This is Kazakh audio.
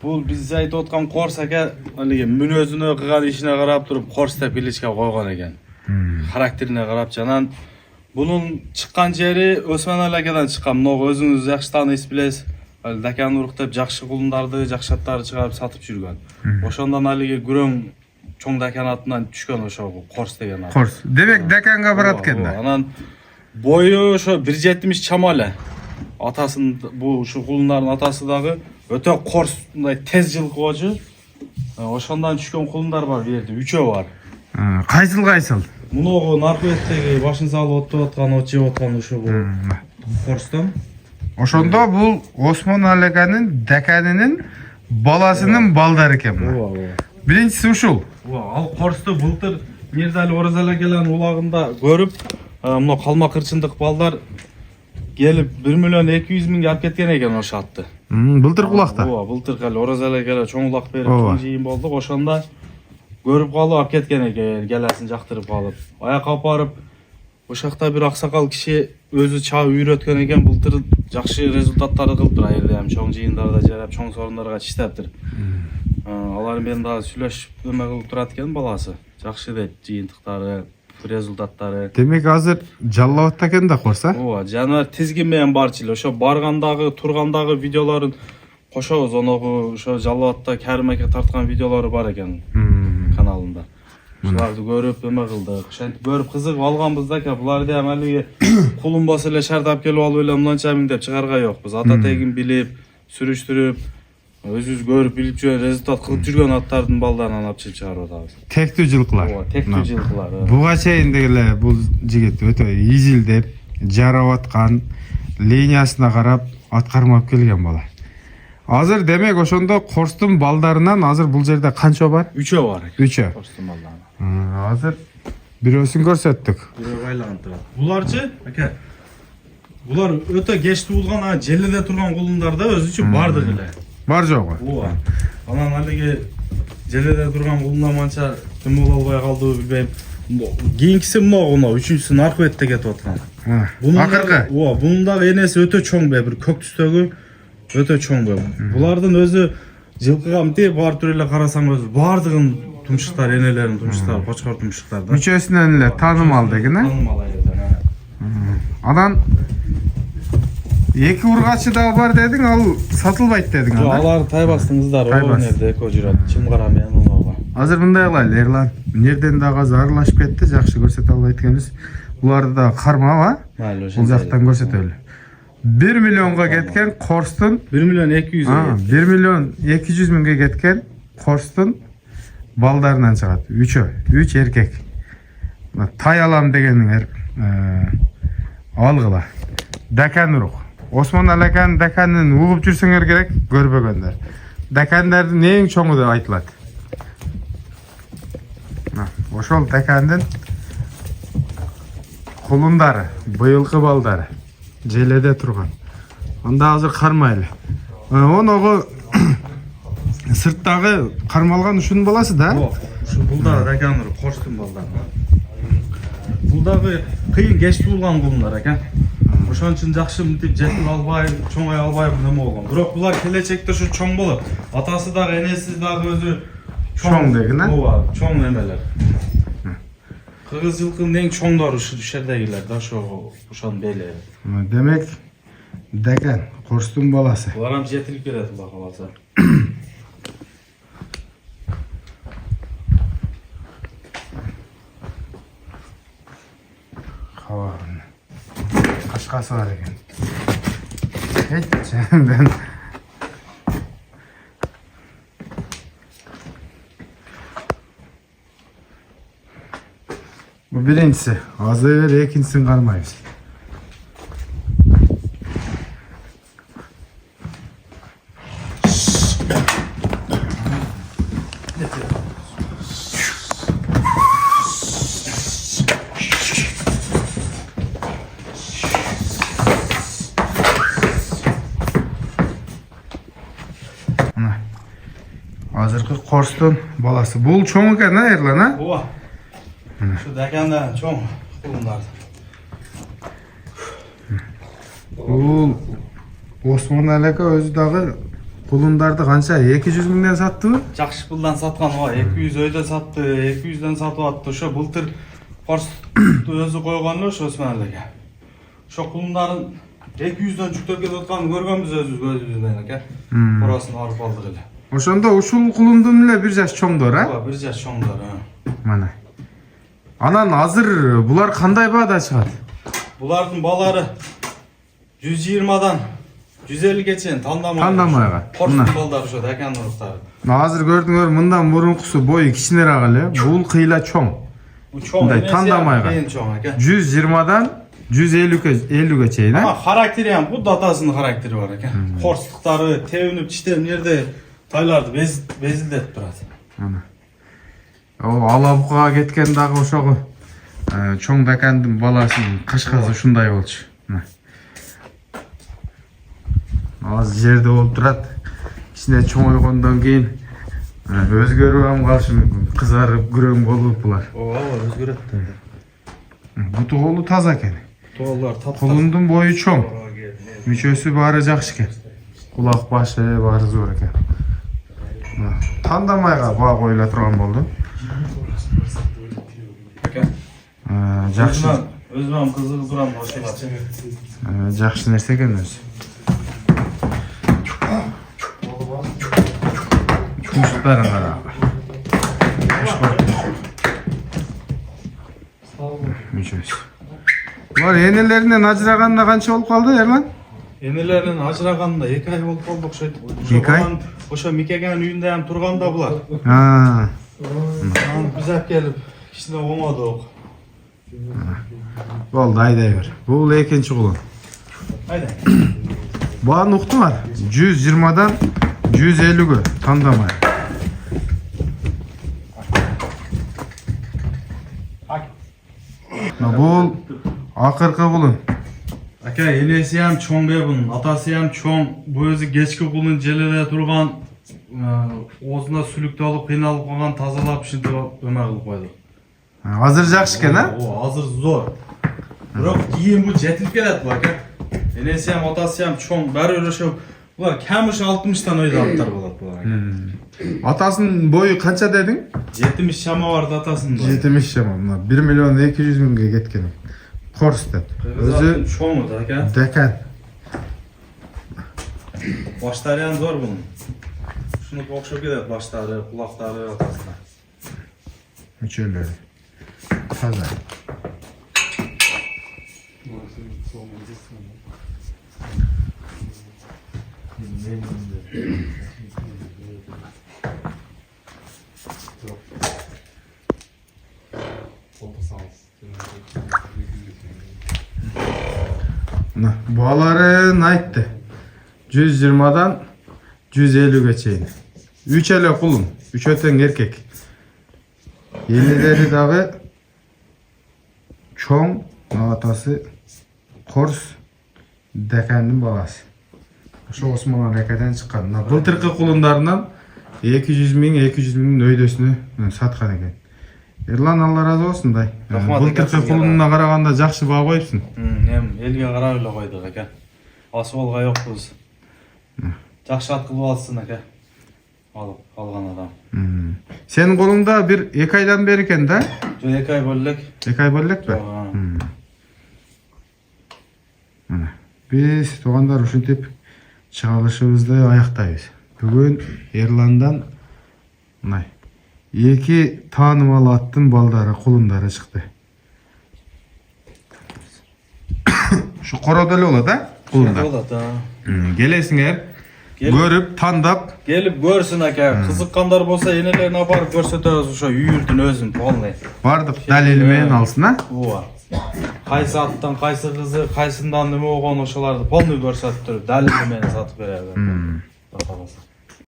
Bu biz aytib o'tgan Qors aka, haligi minozini qilgan ishine qarab turib Qors deb ilishga qo'ygan ekan. Xarakterine qarab janan. Bunun chiqqan jeri Osman akadan chiqqan. Bunu o'zingiz yaxshi taniysiz bilasiz. Dakan urug' deb yaxshi qulunlarni, jaxshatlarni chiqarib satib yurgan. O'shandan haligi Gurung cho'ng dakan atidan tushgan o'sha Qors degan ati. Qors. Demak, dakanga boratganda. Anan boyu o'sha 170 chamala. Atasının bu şu qulunların atasıdağı öte Qors bunday tez жылqıcı. O'shandan tushgan qulunlar var bu yerda, 3 var. Qaysil? Munogu narkoetdagi başını salib o'tayotgan, o'chib o'tgan o'sha bu Qorsdan. Oshonda bu Osman akaning dakaninin balasının baldari ekan bu. Birinchisi ushul. Al Qorsda bultir Mirzali O'razali akalarning ulag'ында ko'rib, muna qalma qirchindiq baldar gelip 1.200.000 olib ketgan ekan o'sha atdi. Bultir quloqda. Bultir qali O'razali akalar cho'ng uloq berib cho'ng jiyin bo'ldi. O'shanda görüp qolib olib ketgan ekan, galasin jaqtirib qolib. Oyoqqa oparib, o'shaqda bir oqsoqol kishi o'zi chao uyretgan ekan, bultir yaxshi rezultatlar qilib turadi ham, cho'ng jiyinlarda jarab, cho'ng sorunlarga ishlabdir. Alar men daha süylashib nima qilib turadi ekan balasi. Yaxshi deb jiyintiqlari, rezultatlari. Demek hozir Jallovatda ekanda Qorsa? Januar tizginmeyen barchil. O'sha bargandağı, turgandağı videolarin qo'shamiz, o'sha Jallovatda Karim aka tartgan videolari bor ekan kanalında. Shularni ko'rib nima qildik. O'shani ko'rib qiziq olganbizda aka, bularni ham haligi qulun bosila shardab kelib olib o'ylamlancha ming deb chiqargan yo'qmiz. Ata tegin bilib, surishtirib, o'zingiz ko'rib bilib yurgan, rezultat qilib yurgan atlarning baldarini olib chiqib chiqaryapmiz. Tektu жылқылар. Tektu жылқылар. Буга чейиндегилер бул жигит өтө изилдеп, жарап аткан, линиясына карап аткармап келген бала. Азыр демек ошондо Qorстун балдарынан азыр бул жерде канча бар? 3 бар. 3. Qorстун балдарынан. Азыр бирөөсүн көрсөттүк. Бирөө байланып турат. Буларчы, ака. Булар өтө кеч туулган, желеде турган кулундар да өзү үчүн бардык эле. Бар жогу. Анан алиги желеде турган кулундар манча ким боло албай калды билбейм. Кийинкиси мына 3-үчүсү наркоетте кетип аткан. Акыркы. Бунун дагы энеси өтө чоң бе, бир көк түстөгү өтө чоң бе. Булардын өзү жылкыга мынтип бар түрү эле карасаң өзү бардыгын тумшуктар, энелерин тумшуктар, кочкор тумшуктар да. Үчөөсүнөн эле таанымал деген, Таанымал эле. Анан эки ургачы да бар дедиң, ал сатылбайт дедиң анда. Алар Тайбастын кыздары, о нерде эко жүрөт. Чымгара менен онога. Азыр мындай кылайлы, Эрлан. Нерден дагы азыр аралашып кетти, жакшы көрсөтө албайт экенбиз. Буларды да кармап, бул жактан көрсөтөлү. 1 миллионга кеткен Qorстун 1.200.000. 1.200.000 кеткен Qorстун балдарынан чыгат. 3 эркек. Тай алам дегенин алгыла. Дакан урук. Осман алакан даканын угуп жүрсөңөр керек, көрбөгөндөр. Дакандардын эң чоңу деп айтылат. Ошол дакандын кулундары, быйылкы балдары желеде турган. Анда азыр кармайлы. Оногу сырттагы кармалган ушунун баласы да? Ушу бул да дакан урук, Qorстун балдары. Бул дагы кыйын кеч туулган кулундар экен. Ошон үчүн жакшы мынтип жетип албай, чоңой албай неме болгон. Бирок булар келечекте ушу чоң болот. Атасы дагы, энеси дагы өзү чоң деген, чоң немелер. Кыргыз жылкынын эң чоңдору ушу жердегилер да, ошонун бели. Демек, дакан Qorстун баласы. Булар ham жетилип келет, Алла кааласа. Кабагын. Кашкасы бар экен. Мен bu birincisi. Azı ver, ikincisini karmayız. Azırkı Qorstun balası. Bul çoğu ekan ha Erlan ha? Ova. Şu dakanda çoğ kulunlar. Bul Osman alaka özü dağı Кулундарды канча? 200 миңден саттыбы? Жакшы пулдан саткан, 200 өйдө сатты, 200дөн сатып атты. Ошо былтыр Корсту өзү койгону ошо Осман эке. Ошо кулундарын 200дөн жүктөп кетип атканын көргөнбүз өзүбүз көзүбүз менен эке. Бурасын алып алдык эле. Ошондо ушул кулундун эле бир жаш чоңдор, а? Ооба, бир жаш чоңдор. Мана. Анан азыр булар кандай баада чыгат? Булардын балары 120дан 150ге чейин Тандамайга. Корстун балдары ошо Дакан уруктары. Азыр көрдүңөр, мындан мурункусу бою кичинерээк эле, бул кыйла чоң. Бул чоң эмес, тандамайга. Кийин чоң эке. 120дан 150ге чейин, Ама а? характери ham Будда атасынын характери бар экен. Корсуктары тебинип чиштем жерде тайларды безилдетип турат. Мана. Алабукага кеткен дагы ошого чоң Дакандын баласынын кашкасы ушундай болчу. Az жерде болуп турат. Кичине чоңойгондон кийин өзгөрүп ham калышы мүмкүн. Кызарып, күрөң болуп булар. Ооба, өзгөрөт. Буту колу таза экен. Тоолор тап. Колундун бою чоң. Мүчөсү баары жакшы экен. Кулак башы баары зор экен. Тандамайга баа коюла турган болду. Жакшы. Өзүм кызыгып турам ошого. Жакшы нерсе экен өзү. Муштарын кара. Мүчөсү. Булар энелеринен ажыраганына канча болуп калды, Эрлан? Энелеринен ажыраганына 2 ай болуп калды окшойт. 2 ай? Ошо Микеганын үйүндө ham турганда булар. Биз алып келип кичине оңодук. Болду, айдай бер. Бул экинчи кулун. Айдай. Бааны уктуңар. 120дан 150ге тандамай. Бул акыркы кулун. Ака, энеси ham чоң бебун, атасы ham чоң. Бу өзү кечки кулун желеде турган, оозуна сүлүктү алып кыйналып калган, тазалап ушинтип өмө кылып койдук. Азыр жакшы экен, а? О, азыр зор. Бирок кийин бул жетилип келет бул ака. Энеси ham, атасы ham чоң. Баары ошо булар кем ушу 60тан ойдалыптар болот булар. Атасынын бою канча дедиң? 70 шама бар атасынын бою. 70 шама. Мына 1 миллион 200 миңге кеткен. Корс деп. Өзү чоң да ака. Дакан. Баштары ham зор bunun. Şunu okşop ketет баштары, кулактары атасына. Мүчөлөрү. Таза. Баларын айтты. 120дан 150ге чейин. 3 эле кулун, 3 тең эркек. Энелери дагы чоң, атасы Корс Дакандын баласы. Ошо Осман Акадан чыккан. Былтыркы кулундарынан 200 миңдин өйдөсүнө саткан экен. Эрлан, Алла разы болсун дай. Былтыркы кулунуна караганда жакшы баа коюпсуң. Элге карап эле койдук ака. Асыбалга жокпуз. Жакшы ат кылып алсын ака. Алып алган адам. Сенин колуңда бир 2 айдан бери экен да? Жо 2 ай болду элек. 2 ай болду элекпи? Мына биз туугандар ушинтип чыгарылышыбызды аяктайбыз. Бүгүн Эрландан мынай 2 таанымал аттын балдары, кулундары чыкты. Şu koroda эле болот, а? Кулундар. Болот, Келесиңер, көрүп, тандап, келип көрсүн ака. Кызыккандар болсо энелерин апарып көрсөтөбүз ошо үйүрдүн өзүн полный. Бардык далили менен алсын, а? Ооба. Кайсы аттан, кайсы кызы, кайсындан неме болгон ошолорду полный көрсөтүп туруп, далили менен сатып беребиз.